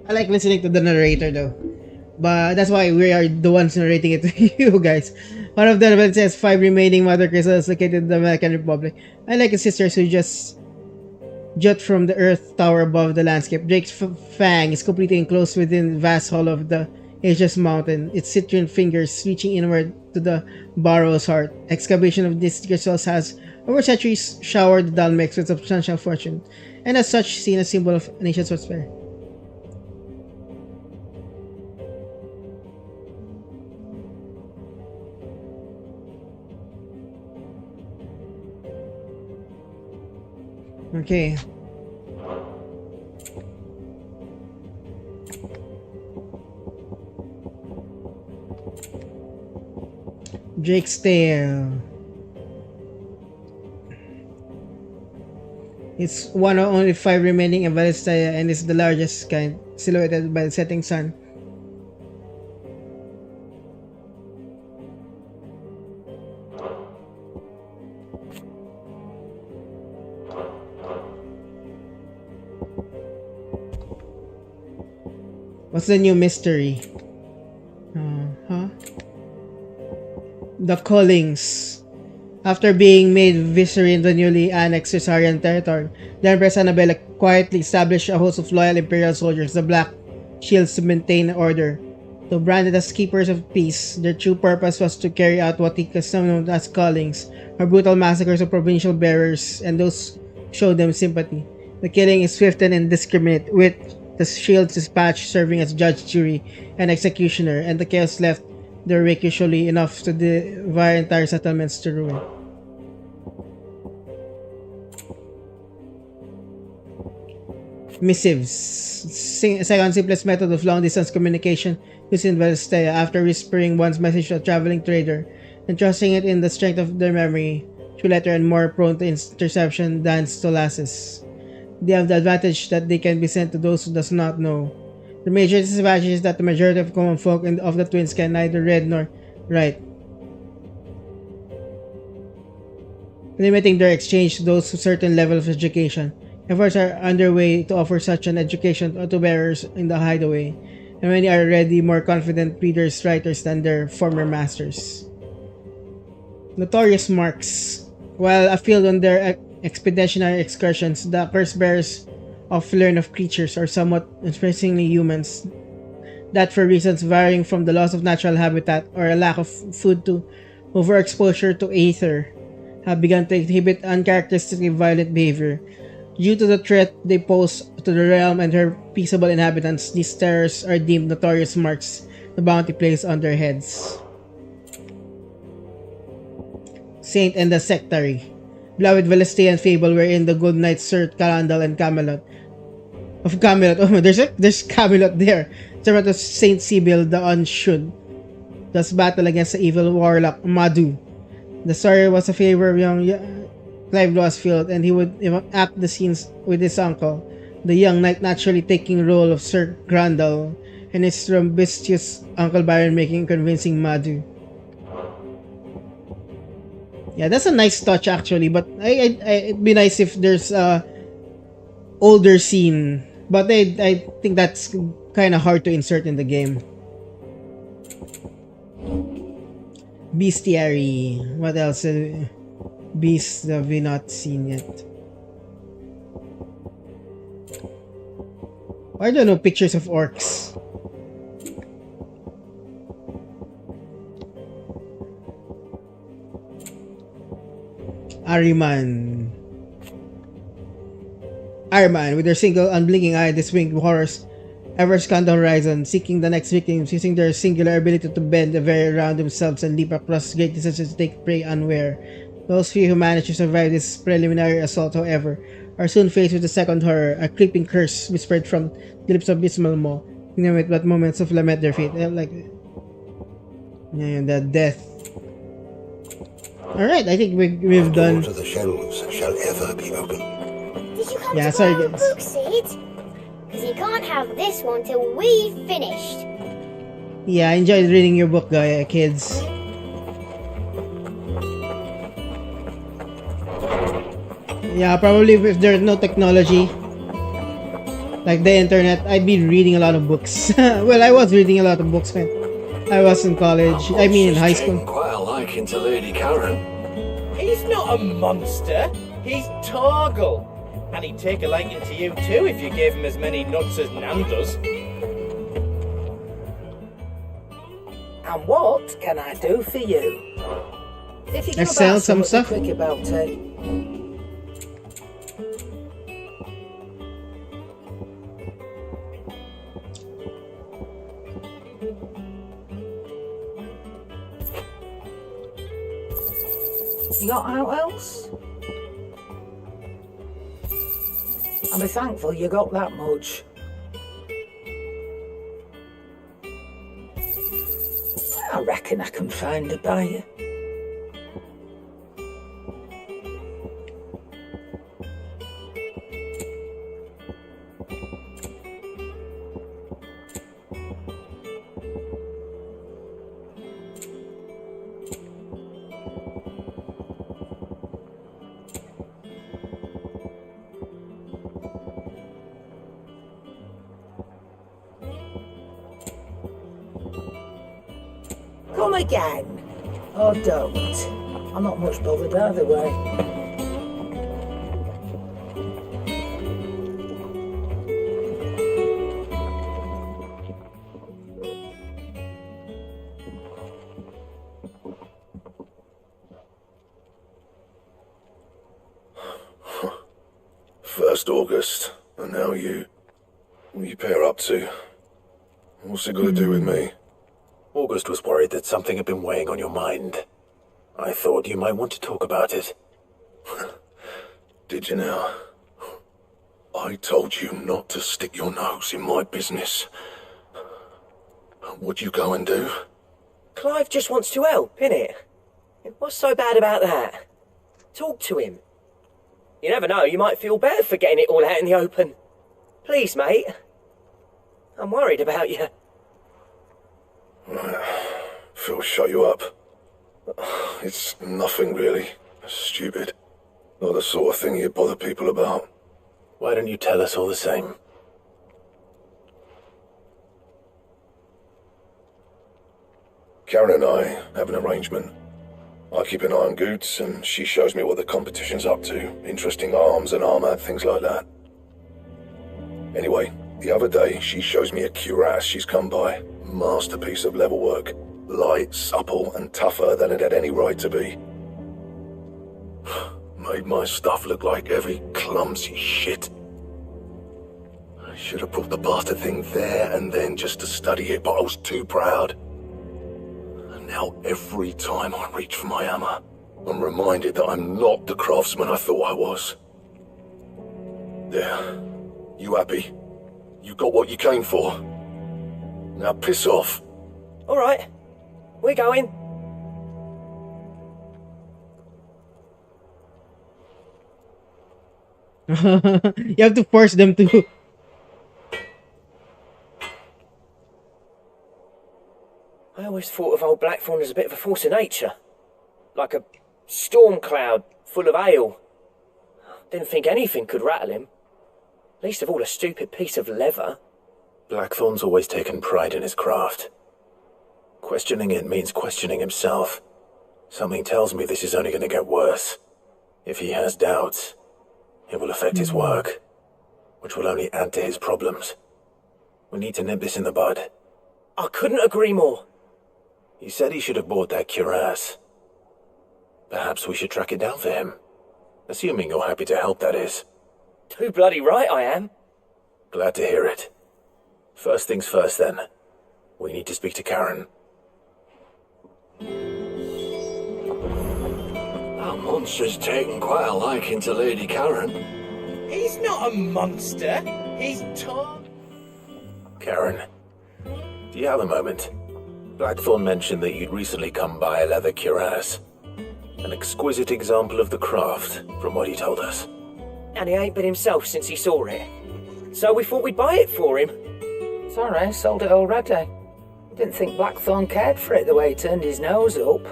I like listening to the narrator though. But that's why we are the ones narrating it to you guys. One of the events has 5 remaining mother crystals located in the American Republic. I like his sisters who just jut from the earth tower above the landscape. Drake's fang is completely enclosed within the vast hall of the Aegis Mountain, its citrian fingers reaching inward to the Barrow's heart. Excavation of these crystals has over centuries showered the Dalmex with substantial fortune, and as such seen a symbol of a nation's prosperity. Okay. Drake's Tail. It's one of only 5 remaining in Valistaya and is the largest kind, silhouetted by the setting sun. What's the new mystery? The Callings. After being made viceroy in the newly annexed Caesarian territory, the Empress Annabella quietly established a host of loyal Imperial soldiers, the Black Shields, to maintain order. Though branded as keepers of peace, their true purpose was to carry out what he known as Callings, or brutal massacres of provincial bearers and those who showed them sympathy. The killing is swift and indiscriminate, with the Shields dispatched serving as judge, jury, and executioner, and the chaos left their wake usually enough to devour entire settlements to ruin. Missives. Second simplest method of long-distance communication used in Valsteia. After whispering one's message to a traveling trader and trusting it in the strength of their memory, through letter and more prone to interception than stolasses. They have the advantage that they can be sent to those who does not know. The major disadvantage is that the majority of common folk and of the twins can neither read nor write, limiting their exchange to those with a certain level of education. Efforts are underway to offer such an education to bearers in the hideaway, and many are already more confident readers, writers than their former masters. Notorious marks. While afield on their expeditionary excursions, the curse bearers often learn of creatures or somewhat surprisingly humans that, for reasons varying from the loss of natural habitat or a lack of food to overexposure to aether, have begun to exhibit uncharacteristically violent behavior. Due to the threat they pose to the realm and her peaceable inhabitants, these terrors are deemed notorious marks the bounty placed on their heads. Saint and the Sectary. Beloved Valestian fable wherein the good knights Sir Calandal and Camelot. Oh, there's Camelot there. Servant of Saint Sibyl the Unshud does battle against the evil warlock Madu. The story was a favor of young Clive Losfield, and he would act the scenes with his uncle, the young knight naturally taking role of Sir Grandal, and his rumbustious Uncle Byron making convincing Madu. Yeah, that's a nice touch actually, but it'd be nice if there's a older scene, but I think that's kind of hard to insert in the game. Bestiary. What else? Beasts have we not seen yet. I don't know, pictures of orcs. Ariman. Iron Man, with their single unblinking eye, the swing horrors ever scan the horizon, seeking the next victims, using their singular ability to bend the very around themselves and leap across great distances to take prey unaware. Those few who manage to survive this preliminary assault, however, are soon faced with the second horror, a creeping curse whispered from the lips of Abysmal Maw, with what moments of lament their fate. The death. Alright, I think we've done. The shelves shall ever be open. Did you come Yeah, to sorry borrow a guys. book, Sid? Because you can't have this one till we've finished. Yeah, I enjoyed reading your book, kids. Yeah, probably if there's no technology like the internet, I'd be reading a lot of books. Well, I was reading a lot of books when I was in college. I mean, in high school. Quite a liking to Lady Karen. He's not a monster. He's Torgal. And he'd take a liking to you too if you gave him as many nuts as Nan does. And what can I do for you? If you Let's sell some stuff. Quick about it. You got out else? I'll be thankful you got that much. I reckon I can find a buyer. Come again, or don't. I'm not much bothered either way. First August, and now you. What you pair up to? What's it got to do with me? August was worried that something had been weighing on your mind. I thought you might want to talk about it. Did you now? I told you not to stick your nose in my business. What'd you go and do? Clive just wants to help, innit? What's so bad about that? Talk to him. You never know, you might feel better for getting it all out in the open. Please, mate. I'm worried about you. Phil, shut you up. It's nothing really. Stupid. Not the sort of thing you bother people about. Why don't you tell us all the same? Karen and I have an arrangement. I keep an eye on Goots, and she shows me what the competition's up to. Interesting arms and armor, things like that. Anyway, the other day, she shows me a cuirass she's come by. Masterpiece of level work. Light, supple, and tougher than it had any right to be. Made my stuff look like every clumsy shit. I should have brought the bastard thing there and then just to study it, but I was too proud. And now every time I reach for my hammer, I'm reminded that I'm not the craftsman I thought I was. There. You happy? You got what you came for. Now piss off. All right, we're going. You have to force them to. I always thought of old Blackthorn as a bit of a force of nature. Like a storm cloud full of ale. Didn't think anything could rattle him. Least of all a stupid piece of leather. Blackthorn's always taken pride in his craft. Questioning it means questioning himself. Something tells me this is only going to get worse. If he has doubts, it will affect his work, which will only add to his problems. We need to nip this in the bud. I couldn't agree more. He said he should have bought that cuirass. Perhaps we should track it down for him. Assuming you're happy to help, that is. Too bloody right I am. Glad to hear it. First things first, then. We need to speak to Karen. That monster's taken quite a liking to Lady Karen. He's not a monster. He's Karen, do you have a moment? Blackthorn mentioned that you'd recently come by a leather cuirass. An exquisite example of the craft, from what he told us. And he ain't been himself since he saw it. So we thought we'd buy it for him. Sorry, sold it already. Didn't think Blackthorn cared for it the way he turned his nose up.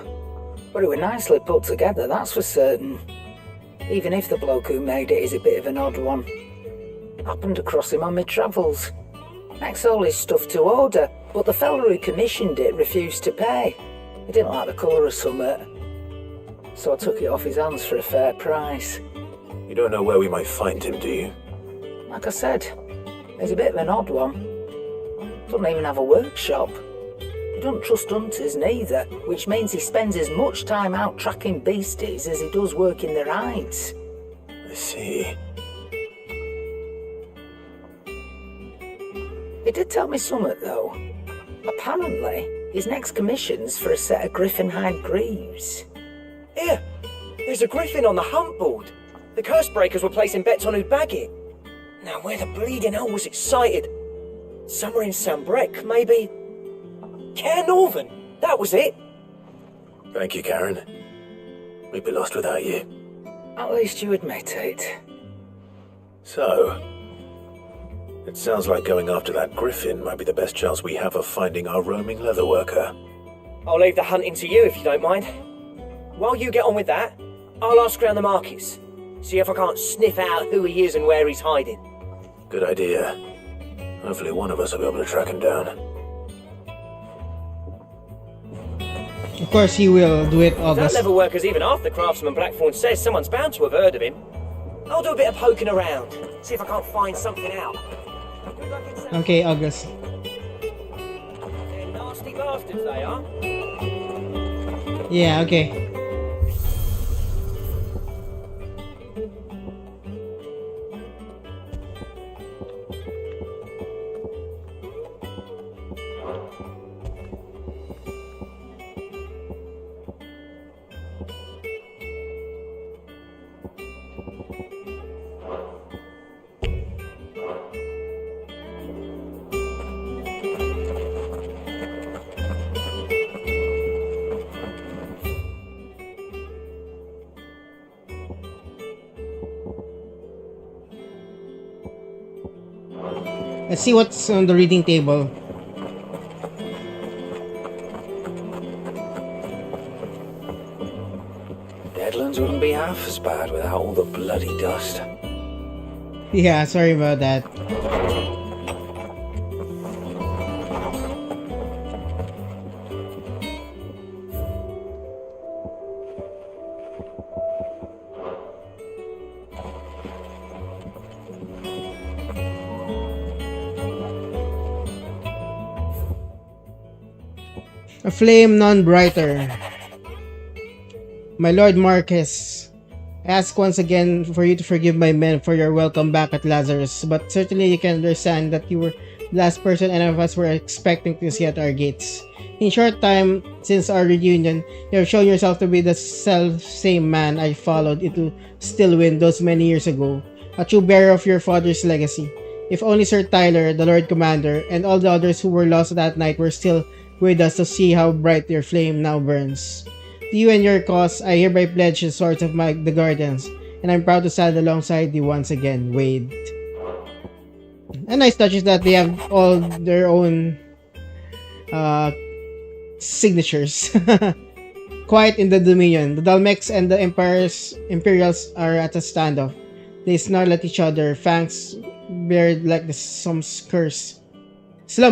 But it was nicely put together, that's for certain. Even if the bloke who made it is a bit of an odd one. Happened across him on my travels. Next all his stuff to order, but the fella who commissioned it refused to pay. He didn't like the colour of summit. So I took it off his hands for a fair price. You don't know where we might find him, do you? Like I said, he's a bit of an odd one. Doesn't even have a workshop. He doesn't trust hunters neither, which means he spends as much time out tracking beasties as he does working their hides. I see. He did tell me something, though. Apparently, his next commission's for a set of griffin hide greaves. Here, there's a griffin on the hunt board. The curse breakers were placing bets on who'd bag it. Now, where the bleeding hell was it sighted? Somewhere in Sambrec, maybe. Care Northern, that was it. Thank you, Karen. We'd be lost without you. At least you admit it. So, it sounds like going after that griffin might be the best chance we have of finding our roaming leatherworker. I'll leave the hunting to you if you don't mind. While you get on with that, I'll ask around the markets. See if I can't sniff out who he is and where he's hiding. Good idea. Hopefully one of us will be able to track him down. Of course he will do it, If August. that leatherworker's even half the craftsman Blackthorn says, someone's bound to have heard of him. I'll do a bit of poking around, see if I can't find something out. Okay, August. They're nasty bastards, they are. Yeah, okay. Let's see what's on the reading table. Deadlands wouldn't be half as bad without all the bloody dust. Yeah, sorry about that. A flame none brighter. My Lord Marquess, I ask once again for you to forgive my men for your welcome back at Lazarus, but certainly you can understand that you were the last person any of us were expecting to see at our gates. In short time since our reunion, you have shown yourself to be the self-same man I followed into Stillwind those many years ago, a true bearer of your father's legacy. If only Sir Tyler, the Lord Commander, and all the others who were lost that night were still with us to see how bright your flame now burns. To you and your cause, I hereby pledge the swords of the Guardians, and I'm proud to stand alongside you once again, Wade. A nice touch is that they have all their own signatures. Quiet in the Dominion. The Dalmex and the Imperials are at a standoff. They snarl at each other, fangs bared like the slum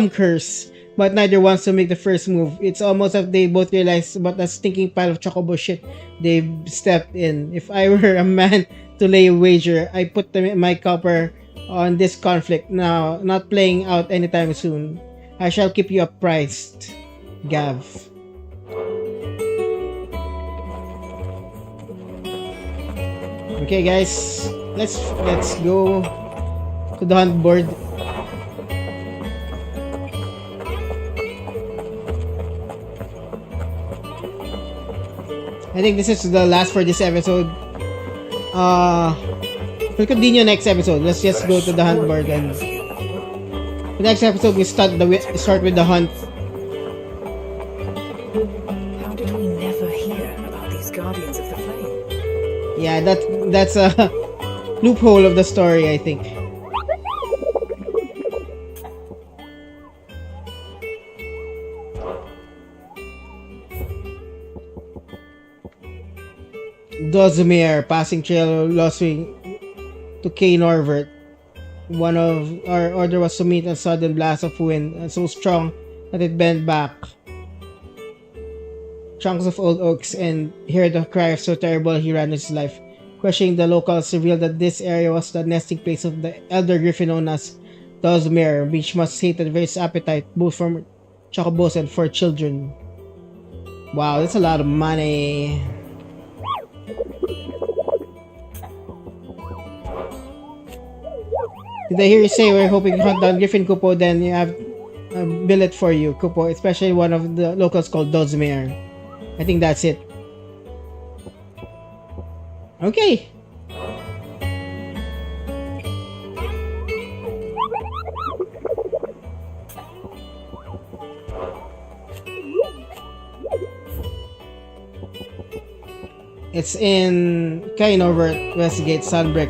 curse. But neither wants to make the first move. It's almost as if they both realize about the stinking pile of chocobo shit they've stepped in. If I were a man to lay a wager, I put my copper on this conflict now, not playing out anytime soon. I shall keep you apprised, Gav. Okay, guys. Let's go to the hunt board. I think this is the last for this episode. We'll continue next episode. Let's just go to the hunt board, and the next episode we start with the hunt. How did we never hear about these Guardians of the Flame? Yeah, that's a loophole of the story, I think. Dozomir, passing trail lost wing to K Norvert. One of our order was to meet a sudden blast of wind, and so strong that it bent back chunks of old oaks, and heard the cry so terrible he ran his life. Questioning the locals revealed that this area was the nesting place of the elder griffin known as Dozomir, which must hate a various appetite both for chocobos and for children. Wow, that's a lot of money. Did I hear you say we're hoping to hunt down Griffin Kupo? Then you have a billet for you, Kupo, especially one of the locals called Dozomir. I think that's it. Okay. It's in Kainovert, Westgate, Sunbreak.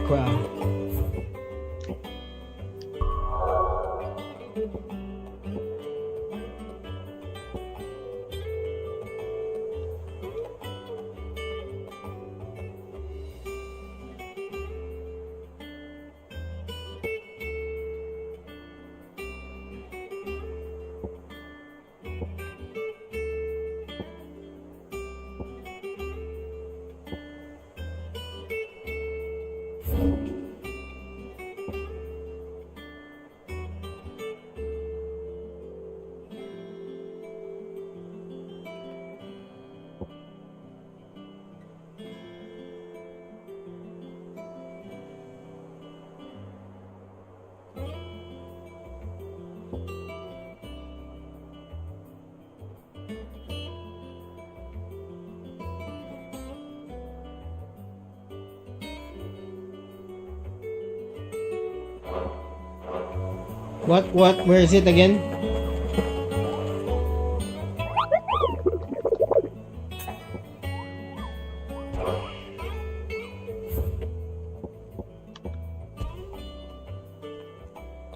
What? Where is it again?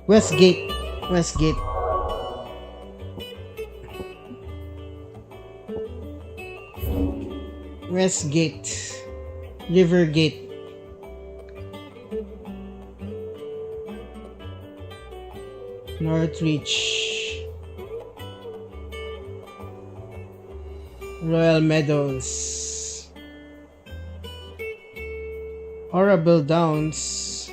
Westgate. Westgate. Westgate. Rivergate. Northreach, Royal Meadows, Horrible Downs,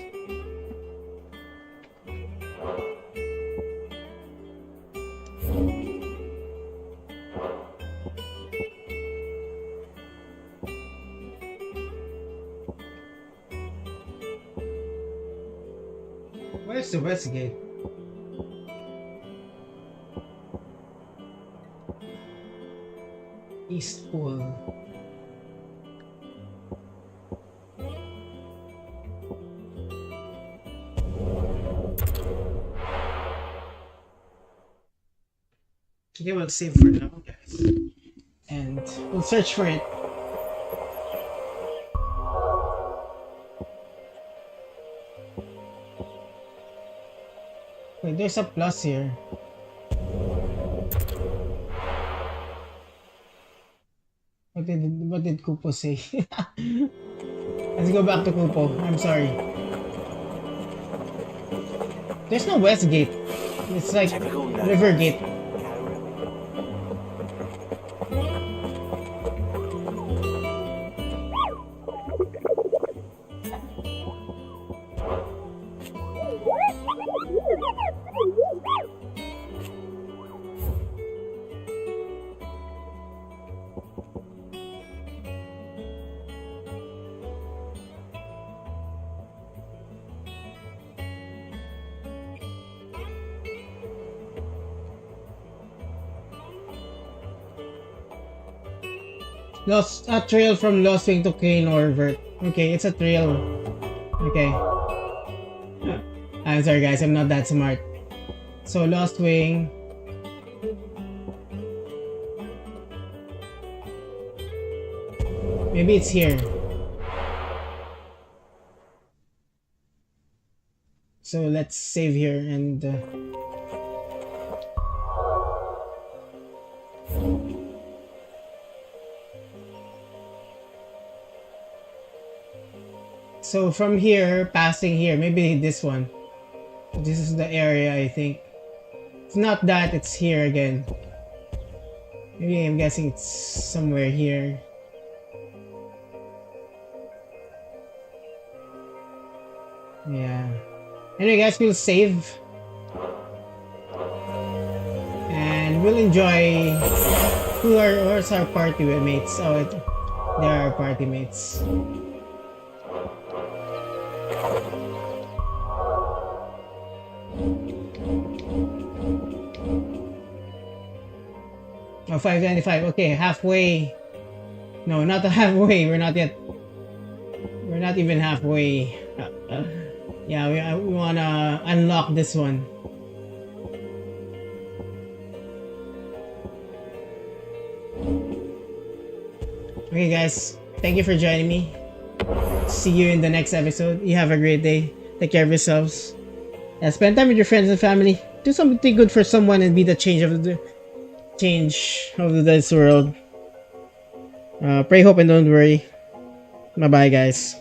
where's the Westgate? East Pool. Okay, we'll save for now, guys. And we'll search for it. Wait, there's a plus here. What did Kupo say? Let's go back to Kupo. I'm sorry. There's no Westgate. It's like Rivergate. Lost a trail from Lost Wing to Kane Orvert. Okay, it's a trail. Okay. I'm sorry guys, I'm not that smart. So Lost Wing. Maybe it's here. So let's save here and so from here, passing here, maybe this one. This is the area, I think. It's not that, it's here again. Maybe I'm guessing it's somewhere here. Yeah. Anyway guys, we'll save. And we'll enjoy... Where's our party mates? Oh, there are our party mates. Oh, 525. Okay, halfway. No, not halfway. We're not yet. We're not even halfway. Yeah, we wanna unlock this one. Okay, guys. Thank you for joining me. See you in the next episode. You have a great day. Take care of yourselves. Yeah, spend time with your friends and family. Do something good for someone and be the change of this world. Pray, hope, and don't worry. Bye bye guys.